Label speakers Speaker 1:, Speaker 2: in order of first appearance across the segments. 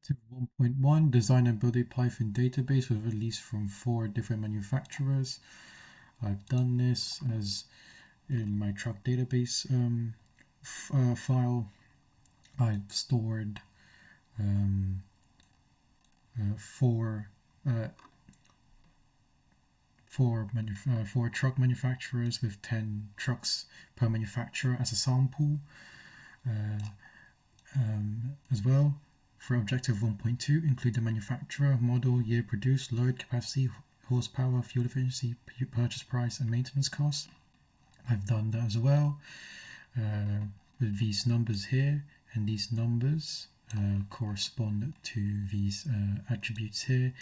Speaker 1: Objective 1.1, design and build a Python database with release from 4 different manufacturers. I've done this as in my truck database file. I've stored four truck manufacturers with 10 trucks per manufacturer as a sample as well. For objective 1.2, include the manufacturer, model, year produced, load capacity, horsepower, fuel efficiency, purchase price, and maintenance costs. I've done that as well with these numbers here, and these numbers correspond to these attributes here,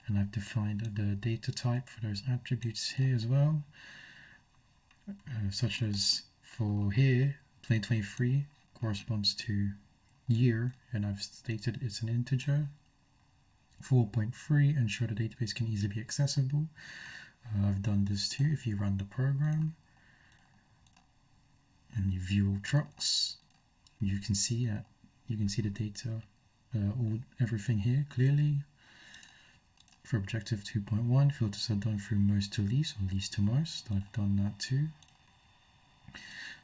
Speaker 1: and I've defined the data type for those attributes here as well, such as for here 2023 corresponds to year, and I've stated it's an integer. 4.3, ensure the database can easily be accessible. I've done this too. If you run the program and you view all trucks, you can see the data, everything here clearly. For objective 2.1, filters are done through most to least or least to most. I've done that too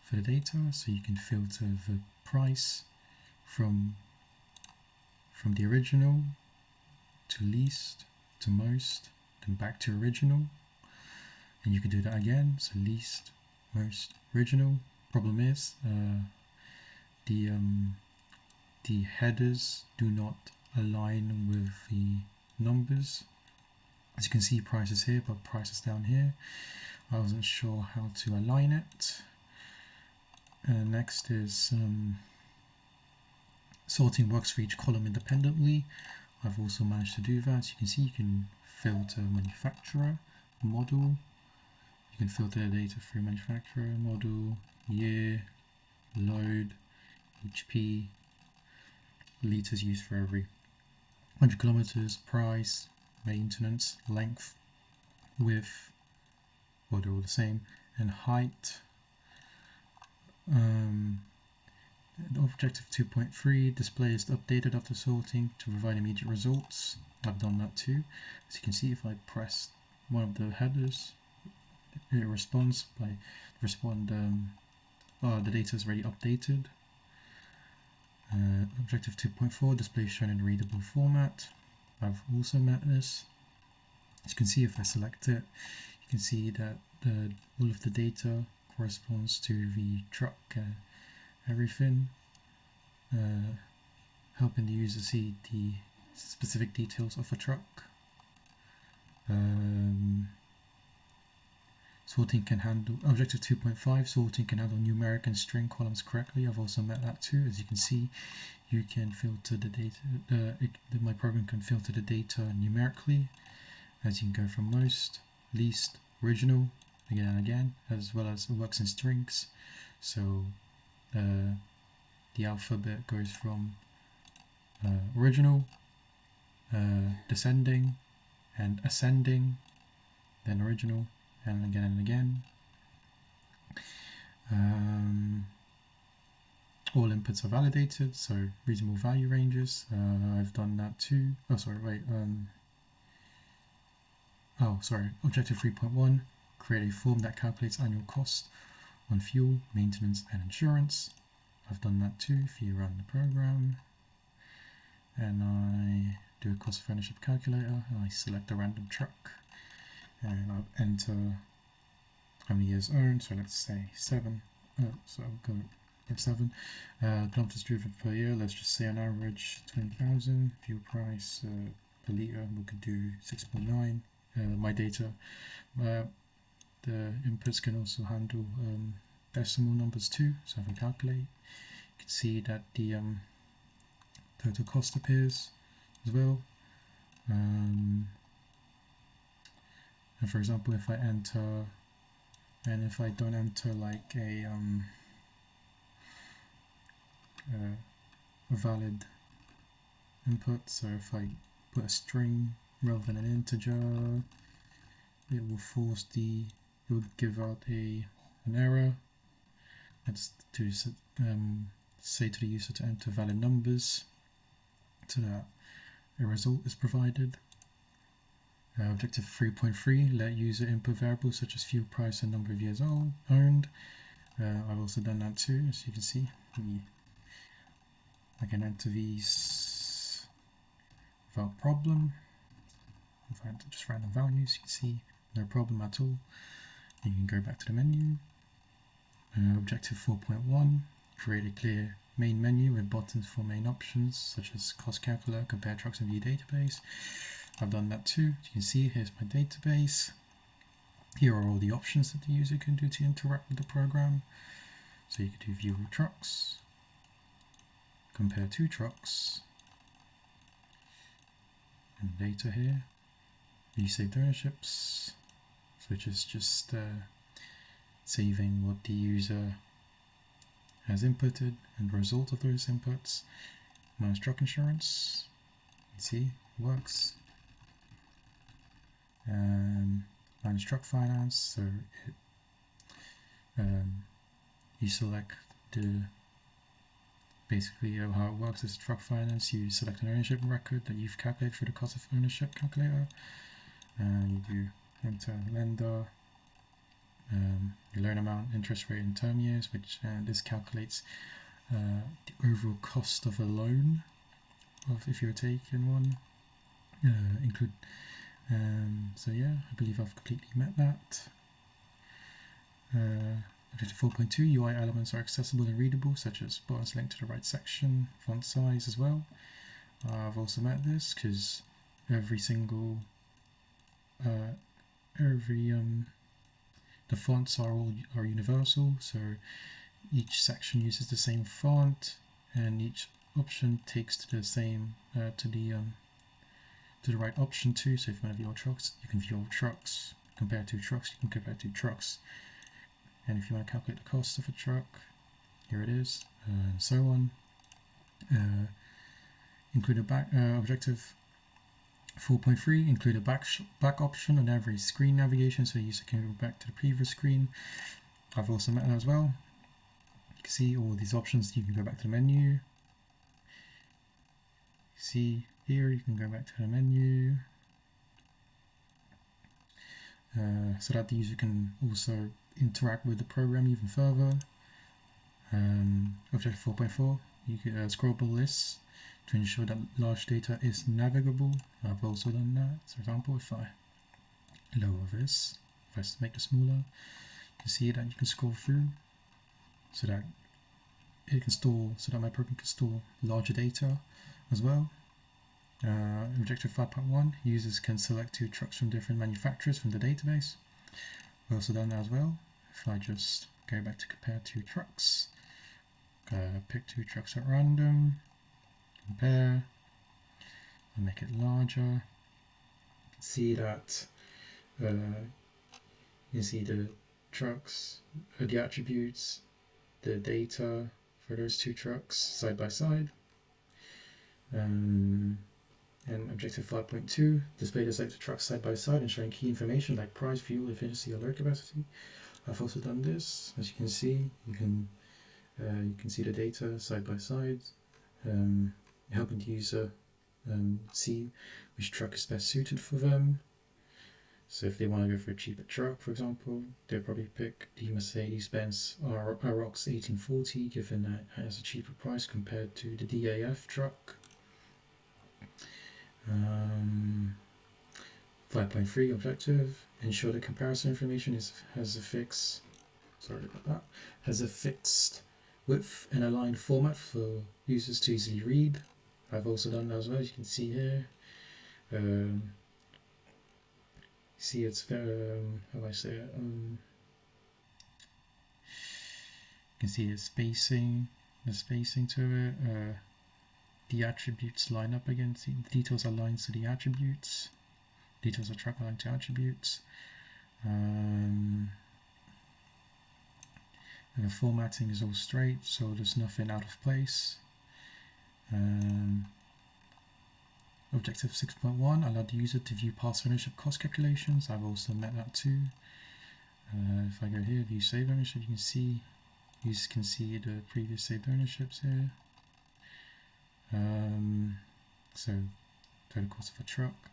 Speaker 1: for the data, so you can filter the price from the original to least to most, then back to original, and you can do that again. So least, most, original. Problem is the headers do not align with the numbers. As you can see, prices here, but prices down here. I wasn't sure how to align it. Next is sorting works for each column independently. I've also managed to do that. You can see you can filter manufacturer, model. You can filter the data through manufacturer, model, year, load, HP, liters used for every 100 kilometers, price, maintenance, length, width, well, they're all the same, and height. Objective 2.3, display is updated after sorting to provide immediate results. I've done that too. As you can see, if I press one of the headers, it responds by the data is already updated. Objective 2.4, display is shown in readable format. I've also met this. As you can see, if I select it, you can see that all of the data corresponds to the truck, everything, helping the user see the specific details of a truck. Sorting can handle, objective 2.5, sorting can handle numeric and string columns correctly. I've also met that too. As you can see, you can filter the data, my program can filter the data numerically, as you can go from most, least, original, again and again, as well as it works in strings. So the alphabet goes from original, descending, and ascending, then original, and again and again. All inputs are validated, so reasonable value ranges. I've done that too. Oh, sorry, wait. Objective 3.1, create a form that calculates annual cost on fuel, maintenance, and insurance. I've done that too. If you run the program, and I do a cost of ownership calculator, and I select a random truck, and I'll enter how many years owned. So let's say 7. So I'll go for 7. Kilometers driven per year. Let's just say on average 20,000. Fuel price per liter, we could do 6.9. My data, the inputs can also handle decimal numbers too. So if I calculate, you can see that the total cost appears as well. And for example, if I enter, and if I don't enter like a valid input, so if I put a string rather than an integer, it will it will give out an error. That's to say to the user to enter valid numbers, so that a result is provided. Objective 3.3, let user input variables such as fuel price and number of years owned. I've also done that too, as you can see. I can enter these without problem. If I enter just random values, you can see no problem at all. You can go back to the menu. Objective 4.1, create a clear main menu with buttons for main options such as cost calculator, compare trucks and view database. I've done that too. As you can see, here's my database. Here are all the options that the user can do to interact with the program. So you can do view all trucks, compare two trucks, and data here. View saved ownerships, which is just saving what the user has inputted and the result of those inputs. Minus truck insurance, you can see it works. Minus truck finance, so you select the basically how it works is truck finance. You select an ownership record that you've calculated for the cost of ownership calculator, and you do enter lender, your loan amount, interest rate, and term years, which this calculates the overall cost of a loan, if you're taking one. Include. So yeah, I believe I've completely met that. Objective 4.2, UI elements are accessible and readable, such as buttons linked to the right section, font size as well. I've also met this because every single the fonts are universal, so each section uses the same font, and each option takes to the same to the right option too. So if you want to view all trucks, you can view all trucks. Compare two trucks, you can compare two trucks. And if you want to calculate the cost of a truck, here it is, and so on. Include a back objective 4.3, include a back option on every screen navigation, so the user can go back to the previous screen. I've also met that as well. You can see all these options. You can go back to the menu. See here, you can go back to the menu, so that the user can also interact with the program even further. Objective 4.4, you can scrollable lists to ensure that large data is navigable. I've also done that. So for example, if I lower this, if I make it smaller, you can see that you can scroll through so that it can store, so that my program can store larger data as well. Objective 5.1, users can select two trucks from different manufacturers from the database. We've also done that as well. If I just go back to compare two trucks, pick two trucks at random, compare, and make it larger. You can see that you see the trucks, the attributes, the data for those two trucks side by side. And objective 5.2, display the selected trucks side by side and showing key information like price, fuel efficiency, or load capacity. I've also done this. As you can see, you can see the data side by side, helping the user see which truck is best suited for them. So if they want to go for a cheaper truck, for example, they'll probably pick the Mercedes-Benz RX 1840, given that it has a cheaper price compared to the DAF truck. 5.3 objective, ensure the comparison information has a fixed width and aligned format for users to easily read. I've also done that as well, as you can see here. See, it's very, how do I say it? You can see the spacing to it. The attributes line up again. See, the details are aligned to the attributes. Details of truck aligned to attributes. And the formatting is all straight, so there's nothing out of place. Objective 6.1, allow the user to view past ownership cost calculations. I've also met that too. If I go here, view saved ownership, you can see the previous saved ownerships here. So total cost of a truck.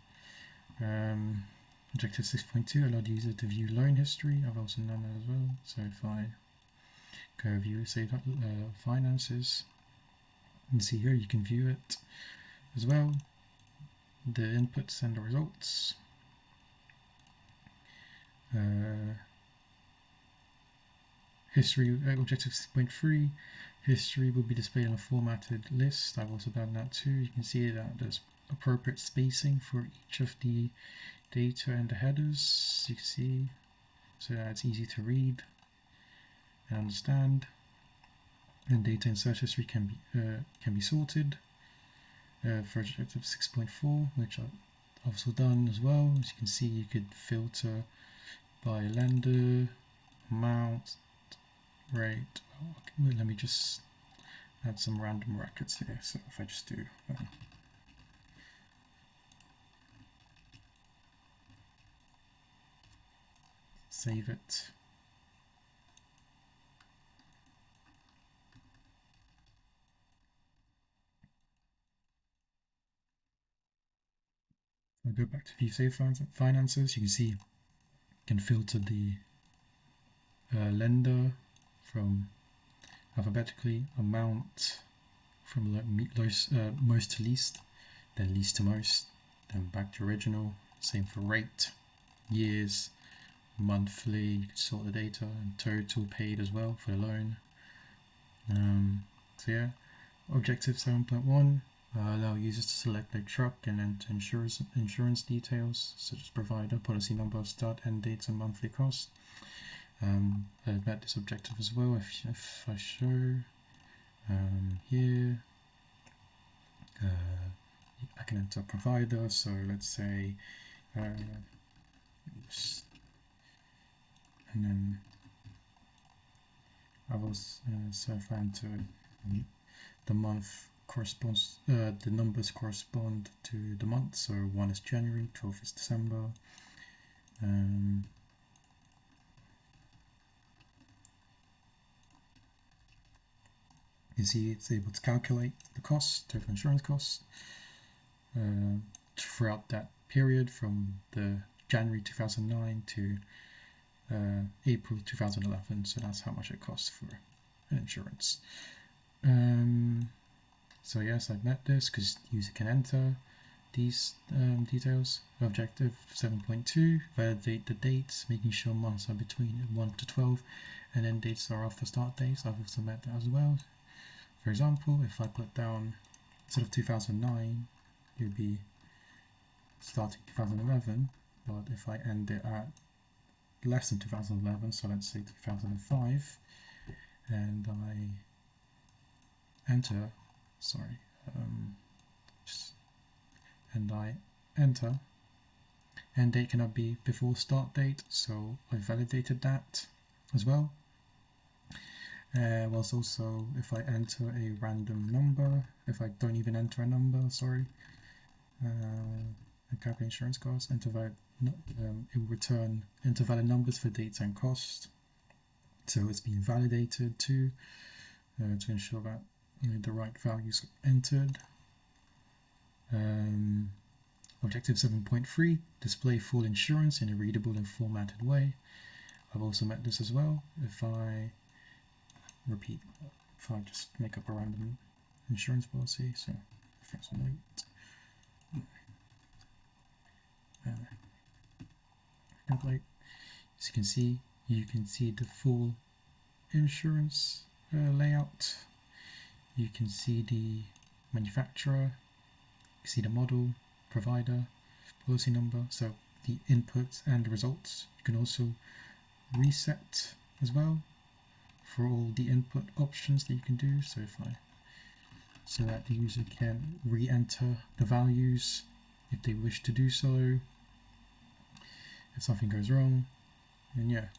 Speaker 1: Objective 6.2 allowed the user to view loan history. I've also done that as well. So if I go view, say, finances, and see here, you can view it as well, the inputs and the results. History, objective 6.3, history will be displayed on a formatted list. I've also done that too. You can see that there's appropriate spacing for each of the data and the headers, you can see, so that it's easy to read and understand. And data in search history can be sorted. For objective 6.4, which I've also done as well, as you can see, you could filter by lender, amount, rate. Okay, let me just add some random records here. So if I just do save it. I'll go back to view save finances. You can see you can filter the lender from alphabetically, amount from most to least, then least to most, then back to original. Same for rate, years, monthly. You can sort the data, and total paid as well for the loan. So yeah, objective 7.1 allow users to select their truck and enter insurance details such as provider, policy number, start, end dates, and monthly cost. I've met this objective as well. If I show here, I can enter provider. So let's say, and then I was so if I enter the month corresponds, the numbers correspond to the month. So 1 is January, 12 is December. You see it's able to calculate the cost, total insurance costs, throughout that period from the January 2009 to April 2011. So that's how much it costs for an insurance. So yes, I've met this because the user can enter these details. Objective 7.2, validate the dates, making sure months are between 1 to 12 and end dates are after start dates. I've also met that as well. For example, if I put down, instead of 2009, it would be starting 2011, but if I end it at less than 2011, so let's say 2005, and I enter, and I enter, end date cannot be before start date, so I validated that as well. Whilst also, if I enter a random number, if I don't even enter a number, and calculate insurance costs, it will return enter valid numbers for dates and cost. So it's been validated too, to ensure that the right values are entered. Objective 7.3, display full insurance in a readable and formatted way. I've also met this as well. If I just make up a random insurance policy, so reference and weight, calculate. As you can see the full insurance layout. You can see the manufacturer, you see the model, provider, policy number, so the inputs and the results. You can also reset as well for all the input options that you can do. So so that the user can re-enter the values if they wish to do so. If something goes wrong, then yeah,